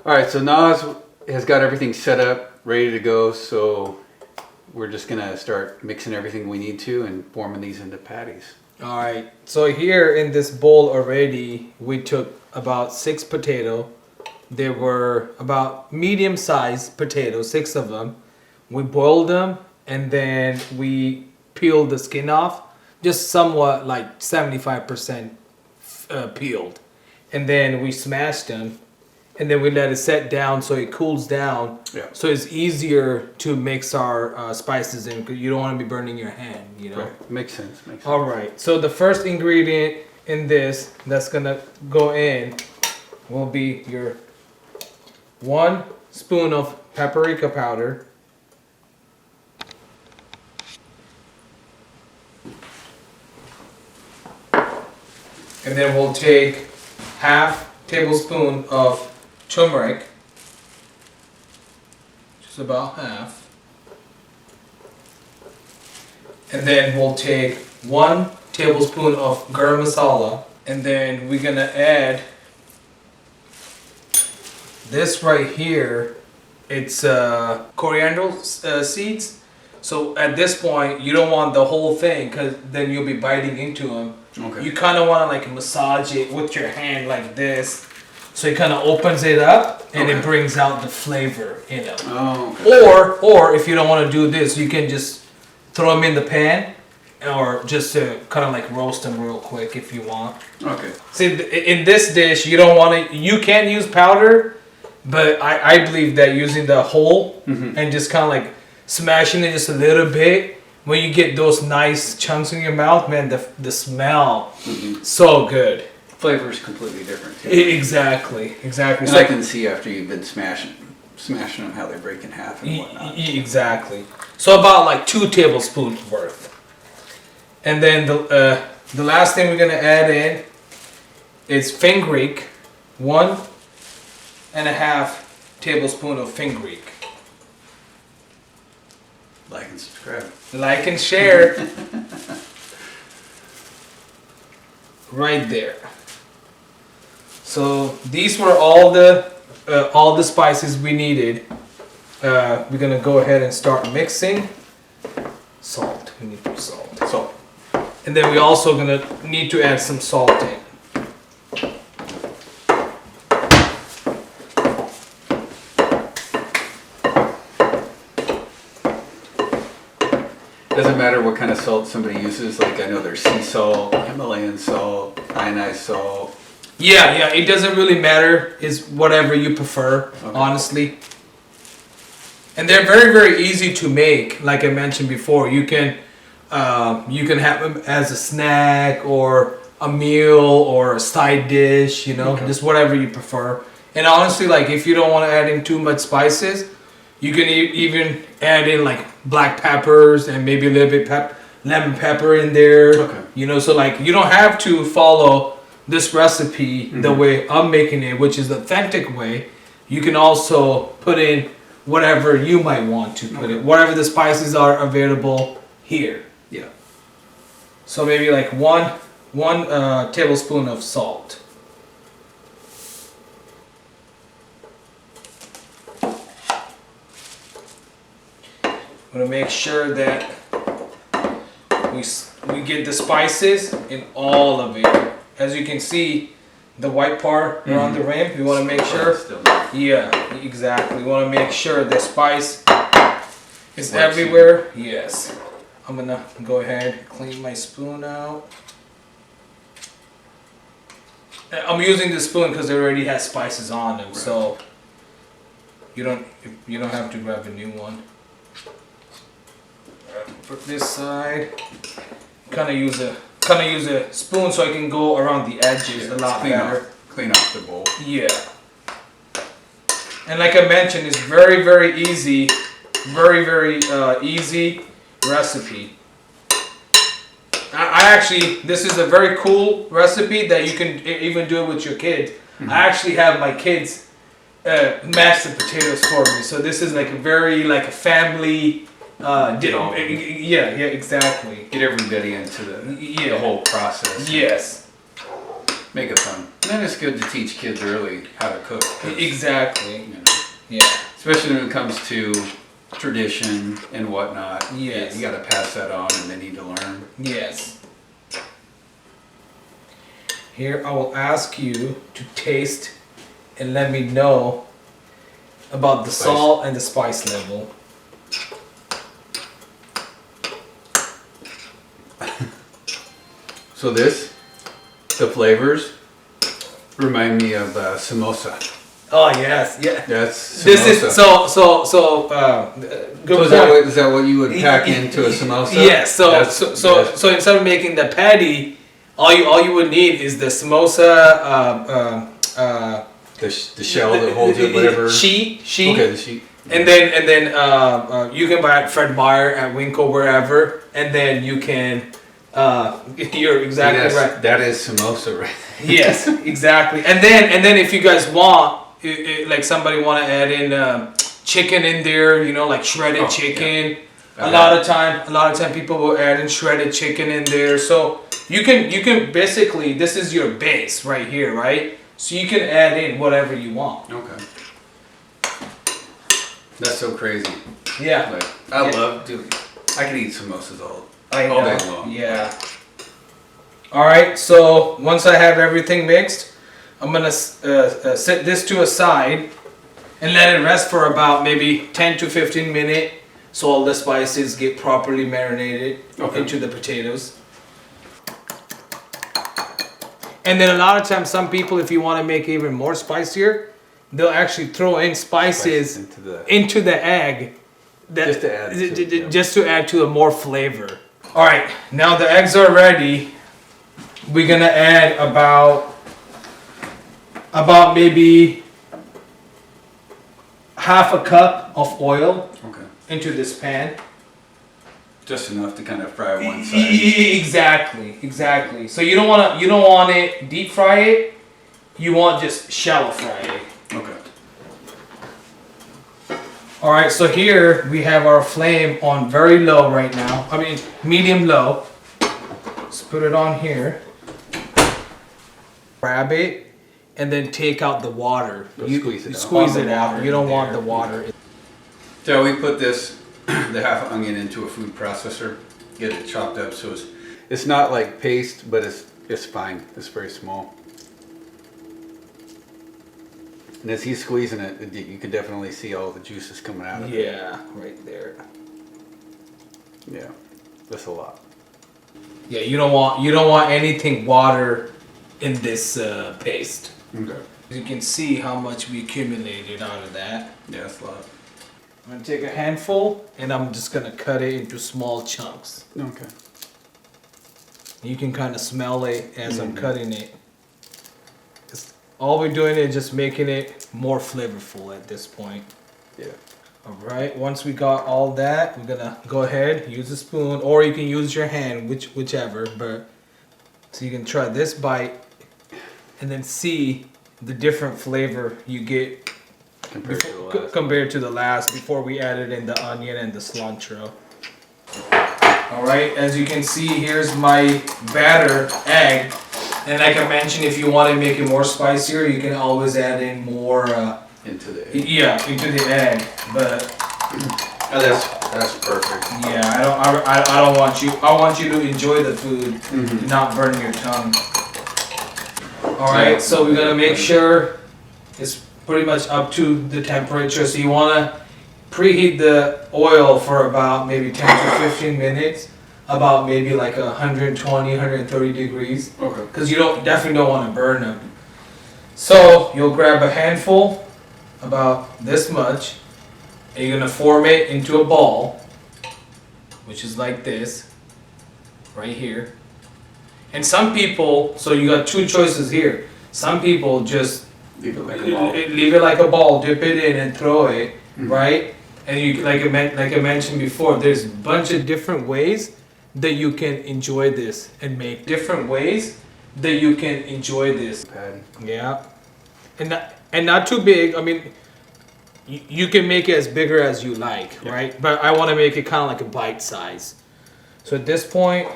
All right, so Nas has got everything set up, ready to go. So we're just gonna start mixing everything we need to and forming these into patties. All right. So here in this bowl already, we took about 6 potatoes. They were about medium-sized potatoes, 6 of them. We boiled them and then we peeled the skin off, just somewhat like 75% peeled. And then we smashed them and then we let it set down so it cools down. Yeah. So it's easier to mix our spices in because you don't want to be burning your hand, you know? Right. Makes sense. Makes sense. All right. So the first ingredient in this that's going to go in will be your 1 spoon of paprika powder. And then we'll take half tablespoon of turmeric, just about half. And then we'll take 1 tablespoon of garam masala. And then we're gonna add this right here. It's coriander seeds. So at this point, you don't want the whole thing because then you'll be biting into them. Okay. You kind of want to like massage it with your hand like this. So it kind of opens it up and it brings out the flavor, you know. Oh, okay. Or if you don't want to do this, you can just throw them in the pan or just kind of like roast them real quick if you want. Okay. See, in this dish, you don't want to, you can use powder, but I believe that using the whole and just kind of like smashing it just a little bit, when you get those nice chunks in your mouth, man, the smell, so good. Flavor is completely different too. Exactly. And So I can see after you've been smashing them how they break in half and whatnot. Exactly. So about like 2 tablespoons worth. And then the last thing we're gonna add in is fenugreek, 1.5 tablespoon of fenugreek. Like and subscribe. Like and share. Right there. So these were all the spices we needed. We're gonna go ahead and start mixing. Salt. We need salt. Salt. And then we also gonna need to add some salt in. Doesn't matter what kind of salt somebody uses. Like I know there's sea salt, Himalayan salt, ionized salt. Yeah, it doesn't really matter. It's whatever you prefer, honestly. And they're very, very easy to make. Like I mentioned before, you can have them as a snack or a meal or a side dish. You know, just whatever you prefer. And honestly, like if you don't want to add in too much spices, you can even add in like black peppers and maybe a little bit lemon pepper in there. Okay. You know, so like you don't have to follow this recipe the way I'm making it, which is the authentic way. You can also put in whatever you might want to put in, whatever the spices are available here. Yeah. So maybe like one tablespoon of salt. I'm gonna make sure that we get the spices in all of it. As you can see, the white part around the rim, we want to make sure. Yeah, exactly. We want to make sure the spice is everywhere. Yes. I'm gonna go ahead and clean my spoon out. I'm using this spoon because it already has spices on them, so you don't have to grab a new one. For this side, kind of use a spoon so I can go around the edges a lot better. Clean off the bowl. Yeah. And like I mentioned, it's very, very easy, very easy recipe. I actually, this is a very cool recipe that you can even do it with your kids. I actually have my kids mash the potatoes for me, so this is like a very like a family. Exactly. Get everybody into the whole process. Yes. Make it fun. And then it's good to teach kids early how to cook. Exactly. You know, Yeah. especially when it comes to tradition and whatnot. Yes. You got to pass that on, and they need to learn. Yes. Here I will ask you to taste and let me know about the Spice. salt and the spice level. So this, the flavors, remind me of samosa. Oh yes, yeah. That's samosa. This is good So point. is that what you would pack into a samosa? Yes. That's- So instead of making the patty, all you would need is the samosa. The shell that holds it, whatever. Sheet. Okay, the sheet. And then you can buy it at Fred Meyer, at Winco, wherever, and then you can. You're exactly right. That is samosa, right? Yes, exactly. And then if you guys want, like somebody want to add in chicken in there, you know, like shredded chicken. Yeah. A lot of time people will add in shredded chicken in there. So you can basically, this is your base right here, right? So you can add in whatever you want. Okay. That's so crazy. Yeah. Like, I love, dude. I could eat samosas all I day know. long. Yeah. All right. So once I have everything mixed, I'm gonna set this to a side and let it rest for about maybe 10 to 15 minutes, so all the spices get properly marinated into the potatoes. And then a lot of times, some people, if you want to make it even more spicier, they'll actually throw in spices into the egg. Just to add to a more flavor. All right, now the eggs are ready. We're gonna add about maybe half a cup of oil into this pan. Just enough to kind of fry one side. Exactly. So you don't want it deep fry it. You want just shallow fry it. Okay. All right, so here we have our flame on very low right now. I mean, medium low. Let's put it on here. Grab it, and then take out the water. You squeeze it out. You don't want the water. So we put this, the half onion, into a food processor, get it chopped up so it's not like paste, but it's fine. It's very small. And as he's squeezing it, you can definitely see all the juices coming out of it. Yeah, right there. Yeah, that's a lot. Yeah, you don't want anything water in this paste. Okay. You can see how much we accumulated out of that. Yeah, that's a lot. I'm gonna take a handful and I'm just gonna cut it into small chunks. Okay. You can kind of smell it as I'm cutting it. All we're doing is just making it more flavorful at this point. Yeah. All right, once we got all that, we're gonna go ahead, use a spoon, or you can use your hand, whichever, but so you can try this bite and then see the different flavor you get compared to the last before we added in the onion and the cilantro. All right, as you can see, here's my batter egg. And like I mentioned, if you want to make it more spicier, you can always add in more into the egg. Yeah, into the egg. But that's perfect. Yeah, I don't want you. I want you to enjoy the food, and not burn your tongue. All right, so we're gonna make sure it's pretty much up to the temperature. So you wanna preheat the oil for about maybe 10 to 15 minutes. About maybe like 120, 130 degrees. Okay. Because you definitely don't want to burn them. So you'll grab a handful, about this much, and you're gonna form it into a ball, which is like this, right here. And some people, so you got two choices here. Some people just leave it like a ball. Leave it like a ball, dip it in and throw it, right? And you, like I mentioned before, there's a bunch of different ways that you can enjoy this and make different ways that you can enjoy this. Patty. Yeah, and not too big. I mean, you can make it as bigger as you like, right? But I want to make it kind of like a bite size. So at this point,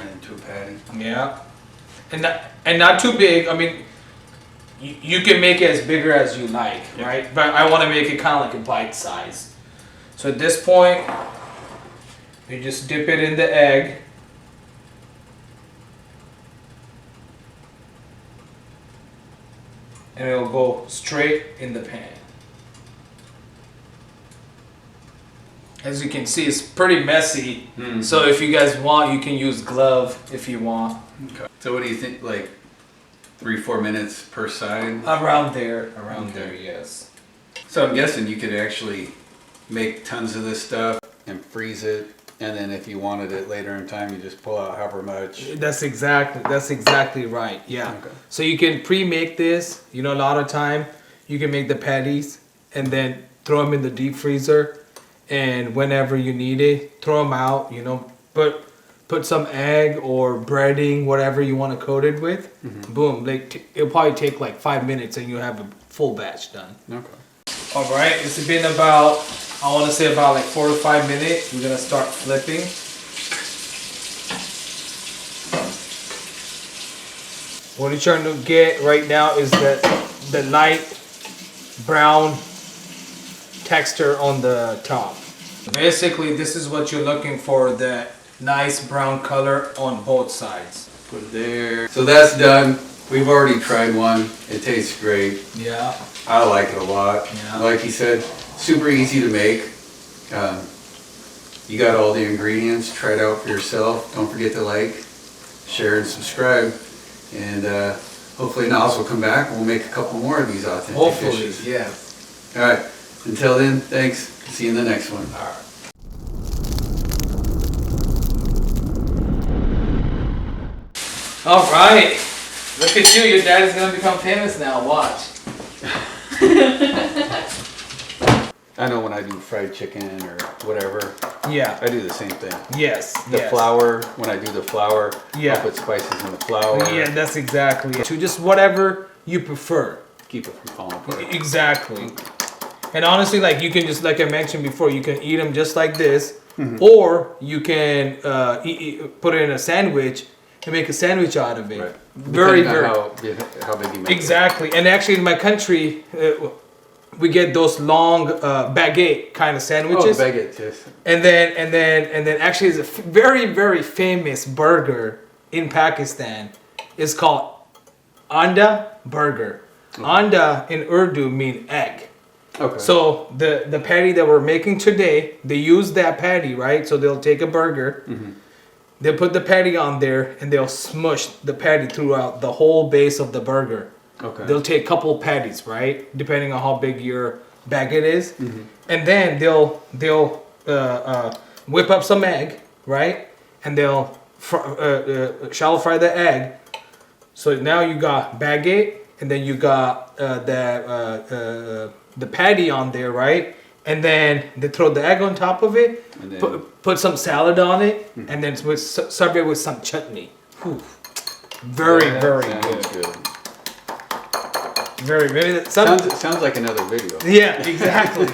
Into a patty. yeah, and not too big. I mean, you can make it as bigger as you like, right? But I want to make it kind of like a bite size. So at this point, you just dip it in the egg. And it'll go straight in the pan. As you can see, it's pretty messy. Mm-hmm. So if you guys want, you can use glove if you want. Okay. So what do you think, like 3-4 minutes per side? Around there, yes. So I'm guessing you could actually make tons of this stuff and freeze it, and then if you wanted it later in time, you just pull out however much. That's exactly right. Yeah. Okay. So you can pre-make this. You know, a lot of time you can make the patties and then throw them in the deep freezer, and whenever you need it, throw them out. You know, put some egg or breading, whatever you want to coat it with. Mm-hmm. Boom. It'll probably take like 5 minutes, and you'll have a full batch done. Okay. All right. It's been about, I want to say about like 4 to 5 minutes. We're gonna start flipping. What you're trying to get right now is the light brown texture on the top. Basically, this is what you're looking for, that nice brown color on both sides. Put it there. So that's done. We've already tried one. It tastes great. Yeah. I like it a lot. Yeah. Like he said, super easy to make. You got all the ingredients. Try it out for yourself. Don't forget to like, share, and subscribe. And hopefully Niles will come back and we'll make a couple more of these authentic dishes. Yeah. All right. Until then, thanks. See you in the next one. All right. All right. Look at you. Your dad is going to become famous now. Watch. I know when I do fried chicken or whatever, yeah, I do the same thing. Yes. The flour, when I do the flour, yeah, I'll put spices in the flour. Yeah, that's exactly it. So just whatever you prefer. Keep it from falling apart. Exactly. And honestly, like you can just, like I mentioned before, you can eat them just like this, or you can put it in a sandwich and make a sandwich out of it. Right. Very, how big you make exactly. It. And actually, in my country, we get those long baguette kind of sandwiches. Oh, baguette, yes. And then actually, it's a very, very famous burger in Pakistan. It's called anda burger. Okay. Anda in Urdu means egg. Okay. So the patty that we're making today, they use that patty, right? So they'll take a burger, they'll put the patty on there, and they'll smush the patty throughout the whole base of the burger. Okay. They'll take a couple patties, right, depending on how big your baguette is, and then they'll whip up some egg, right, and they'll shallow fry the egg. So now you got baguette, and then you got the patty on there, right? And then they throw the egg on top of it, put some salad on it, and then serve it with some chutney. Whew. Very good. Very. Sounds like another video. Yeah, exactly.